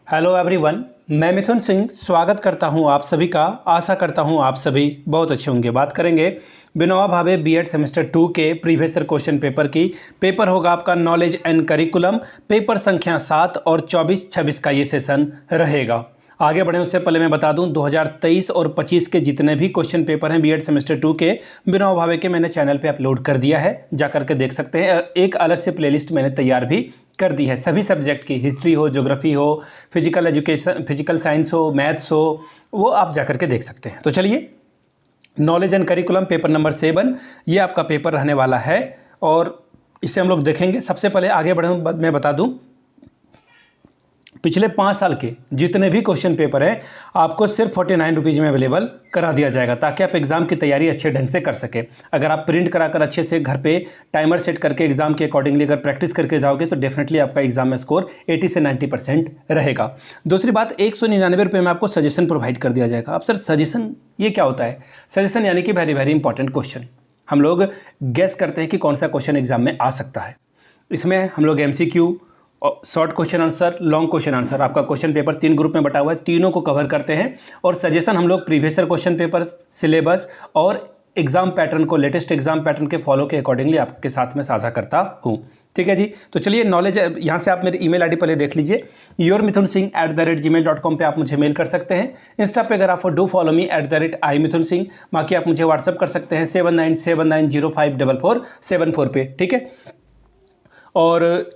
Hello everyone, मैं मिथुन सिंह स्वागत करता हूं आप सभी का। आशा करता हूं आप सभी बहुत अच्छे होंगे। बात करेंगे विनोबा भावे बीएड सेमेस्टर 2 के प्रीवियस ईयर क्वेश्चन पेपर की। पेपर होगा आपका नॉलेज एंड करिकुलम, पेपर संख्या 7 और 24-26 का ये सेशन रहेगा। आगे बढ़े उससे पहले मैं बता दूं 2023 और 25 के जितने भी क्वेश्चन पेपर हैं बीएड सेमेस्टर 2 के विनोबा भावे के मैंने चैनल पे अपलोड कर दिया है, जा करके देख सकते हैं। एक अलग से प्लेलिस्ट मैंने तैयार भी कर दी है सभी सब्जेक्ट की, हिस्ट्री हो, ज्योग्राफी हो, फिजिकल एजुकेशन, फिजिकल साइंस हो, मैथ्स हो, वो आप जा करके देख सकते हैं। तो चलिए, knowledge and curriculum paper number 7 ये आपका पेपर रहने वाला है और इसे हम लोग देखेंगे। सबसे पहले आगे बढ़े मैं बता दूं पिछले 5 साल के जितने भी क्वेश्चन पेपर हैं आपको सिर्फ 49 रुपीज़ में अवेलेबल करा दिया जाएगा, ताकि आप एग्ज़ाम की तैयारी अच्छे ढंग से कर सकें। अगर आप प्रिंट कराकर अच्छे से घर पे टाइमर सेट करके एग्ज़ाम के अकॉर्डिंगली अगर प्रैक्टिस करके जाओगे तो डेफिनेटली आपका एग्ज़ाम में स्कोर 80 से 90% रहेगा। दूसरी बात, 199 रुपये में आपको सजेशन प्रोवाइड कर दिया जाएगा। अब सर सजेशन ये क्या होता है? सजेशन यानी कि वेरी वेरी इंपॉर्टेंट क्वेश्चन हम लोग गेस करते हैं कि कौन सा क्वेश्चन एग्जाम में आ सकता है। इसमें हम लोग MCQ, short question answer, long question answer, आपका क्वेश्चन पेपर 3 ग्रुप में बटा हुआ है, तीनों को कवर करते हैं। और सजेशन हम लोग previous year question paper, syllabus और एग्जाम पैटर्न को, लेटेस्ट एग्जाम पैटर्न के फॉलो के अकॉर्डिंगली आपके साथ में साझा करता हूँ। ठीक है जी। तो चलिए, नॉलेज यहाँ से आप मेरी ईमेल आईडी पहले देख लीजिए, yourmithunsingh@gmail.com पे आप मुझे मेल कर सकते हैं। इंस्टा पे अगर आप डू फॉलो मी @imithunsingh, बाकी आप मुझे व्हाट्सअप कर सकते हैं 7979054474 पे। ठीक है, और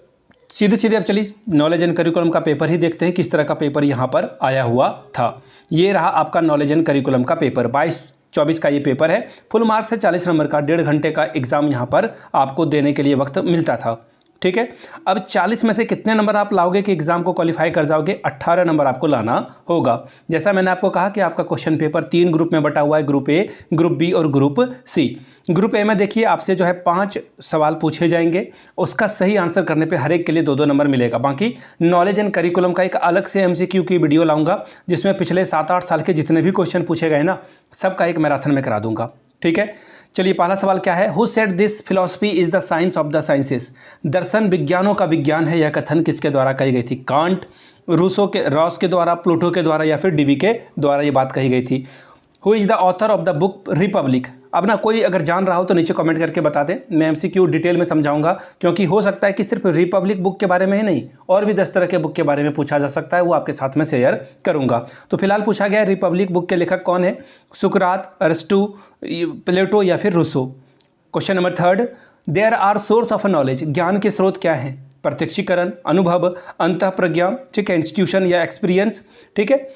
सीधे सीधे अब चलिए नॉलेज एंड करिकुलम का पेपर ही देखते हैं, किस तरह का पेपर यहाँ पर आया हुआ था। ये रहा आपका नॉलेज एंड करिकुलम का पेपर, 22-24 का ये पेपर है। फुल मार्क्स से 40 नंबर का 1.5 घंटे का एग्जाम यहाँ पर आपको देने के लिए वक्त मिलता था। ठीक है, अब 40 में से कितने नंबर आप लाओगे कि एग्जाम को क्वालिफाई कर जाओगे? 18 नंबर आपको लाना होगा। जैसा मैंने आपको कहा कि आपका क्वेश्चन पेपर 3 ग्रुप में बटा हुआ है, ग्रुप ए, ग्रुप बी और ग्रुप सी। ग्रुप ए में देखिए आपसे जो है 5 सवाल पूछे जाएंगे, उसका सही आंसर करने पे हर एक के लिए 2-2 नंबर मिलेगा। बाकी नॉलेज एंड करिकुलम का एक अलग से MCQ की वीडियो लाऊंगा, जिसमें पिछले 7-8 साल के जितने भी क्वेश्चन पूछे गए ना, सबका एक मैराथन में करा दूंगा। ठीक है, चलिए पहला सवाल क्या है? Who said this philosophy is the science of the sciences? दर्शन विज्ञानों का विज्ञान है, यह कथन किसके द्वारा कही गई थी? कांट, रॉस के द्वारा, प्लूटो के द्वारा या फिर DB के द्वारा ये बात कही गई थी। Who is the author of the book Republic? अब ना कोई अगर जान रहा हो तो नीचे कमेंट करके बता दें, मैं MCQ डिटेल में समझाऊंगा, क्योंकि हो सकता है कि सिर्फ रिपब्लिक बुक के बारे में ही नहीं और भी 10 तरह के बुक के बारे में पूछा जा सकता है, वो आपके साथ में शेयर करूंगा। तो फिलहाल पूछा गया रिपब्लिक बुक के लेखक कौन है? सुकरात, अरिस्टो, प्लेटो या फिर Rousseau. Question number 3, there are source of knowledge, ज्ञान के स्रोत क्या है? प्रत्यक्षीकरण, अनुभव, अंतःप्रज्ञा, ठीक है, इंस्टीट्यूशन या एक्सपीरियंस, ठीक है,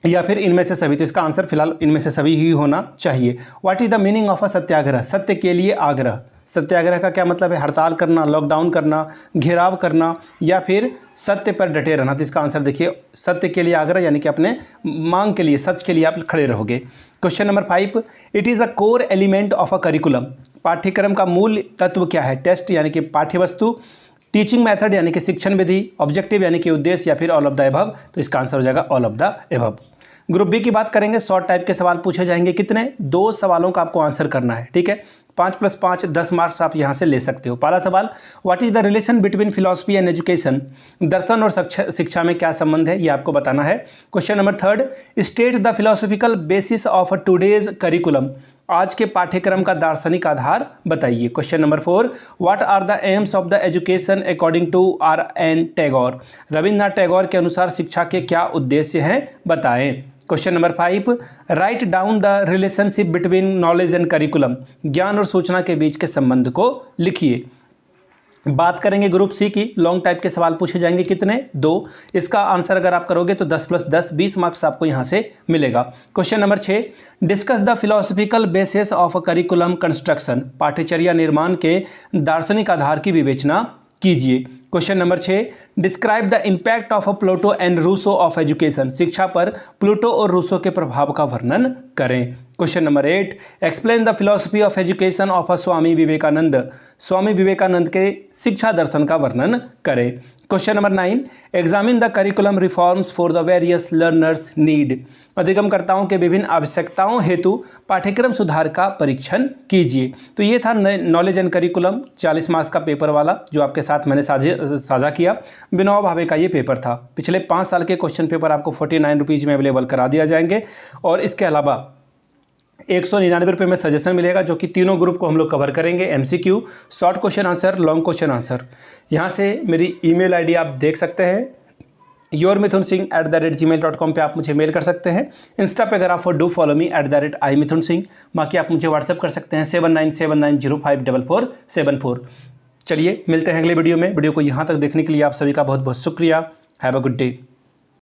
या फिर इनमें से सभी। तो इसका आंसर फिलहाल इनमें से सभी ही होना चाहिए। What is the meaning of a satyagraha? सत्य के लिए आग्रह। सत्याग्रह का क्या मतलब है? हड़ताल करना, लॉकडाउन करना, घेराव करना या फिर सत्य पर डटे रहना। तो इसका आंसर देखिए, सत्य के लिए आग्रह यानी कि अपने मांग के लिए, सच के लिए आप खड़े रहोगे। Question number 5, it is a core element of a curriculum, पाठ्यक्रम का मूल तत्व क्या है? टेस्ट यानी कि पाठ्यवस्तु, टीचिंग मेथड यानी कि शिक्षण विधि, ऑब्जेक्टिव यानी कि उद्देश्य, या फिर ऑल ऑफ द एबव। तो इसका आंसर हो जाएगा all of the above. Group B की बात करेंगे, शॉर्ट टाइप के सवाल पूछे जाएंगे। कितने? 2 सवालों का आपको आंसर करना है। ठीक है, 5 + 5 10 मार्क्स आप यहां से ले सकते हो। पहला सवाल, what is the relation between philosophy and education? दर्शन और शिक्षा में क्या संबंध है, ये आपको बताना है। Question number 3, state the philosophical basis of today's curriculum, आज के पाठ्यक्रम का दार्शनिक आधार बताइए। Question number 4, what are the aims of the education according to RN Tagore? Rabindranath Tagore के अनुसार शिक्षा के क्या उद्देश्य हैं, बताएं। Question number 5, write down the relationship between knowledge and curriculum, ज्ञान और सूचना के बीच के संबंध को लिखिए। बात करेंगे ग्रुप सी की, लॉन्ग टाइप के सवाल पूछे जाएंगे। कितने? 2। इसका आंसर अगर आप करोगे तो 10 + 10 20 मार्क्स आपको यहां से मिलेगा। Question number 6, discuss the philosophical basis of curriculum construction, पाठ्यचर्या निर्माण के दार्शनिक आधार की विवेचना कीजिए। Question number 6, describe the impact of Pluto and Rousseau of education, शिक्षा पर प्लूटो और रूसो के प्रभाव का वर्णन करें। Question number 8, explain the philosophy of education of Swami Vivekananda, Swami Vivekananda के शिक्षा दर्शन का वर्णन करें। Question number 9, examine the curriculum reforms for the various learners need, अधिगमकर्ताओं के विभिन्न आवश्यकताओं हेतु पाठ्यक्रम सुधार का परीक्षण कीजिए। तो ये था नॉलेज एंड करिकुलम 40 मार्क्स का पेपर वाला, जो आपके साथ मैंने साझा किया। विनोबा भावे का ये पेपर था। पिछले 5 साल के क्वेश्चन पेपर आपको 49 रुपीज़ में अवेलेबल करा दिया जाएंगे और इसके अलावा 199 रुपये में सजेशन मिलेगा, जो कि तीनों ग्रुप को हम लोग कवर करेंगे। MCQ, short question answer, long question answer. यहाँ से मेरी ईमेल आईडी आप देख सकते हैं, yourmithunsingh@gmail.com पे आप मुझे मेल कर सकते हैं। इंस्टा पे अगर आप डू फॉलो मी @imithunsingh। बाकी आप मुझे व्हाट्सअप कर सकते हैं 7979054474। चलिए मिलते हैं अगले वीडियो में। वीडियो को यहाँ तक देखने के लिए आप सभी का बहुत बहुत शुक्रिया। Have a good day.